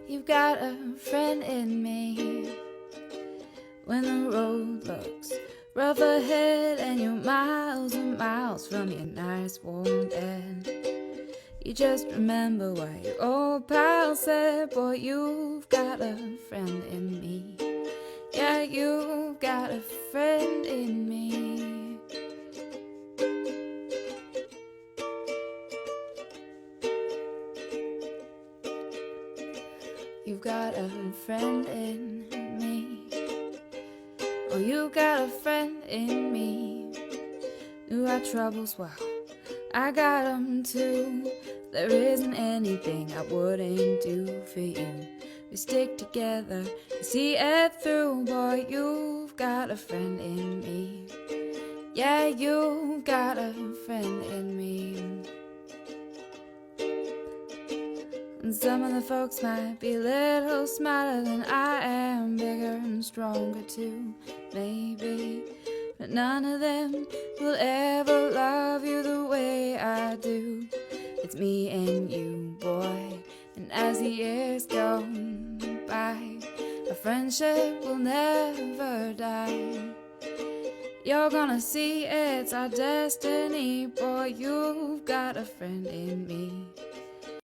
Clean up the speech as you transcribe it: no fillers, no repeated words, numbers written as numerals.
You've got a friend in me. When the road looks rough ahead and you're miles and miles from your nice warm bed, you just remember what your old pal said. Boy, you've got a friend in me. Yeah, you've got a friend in me. You've got a friend in me. Oh, you got a friend in me. Knew our troubles well, I got them too. There isn't anything I wouldn't do for you. We stick together and see it through. Boy, you've got a friend in me. Yeah, you've got a friend in me. And some of the folks might be a little smarter than I am, bigger and stronger too, maybe, but none of them will ever love you the way I do. It's me and you, boy, and as the years go by, our friendship will never die. You're gonna see it's our destiny. Boy, you've got a friend in me.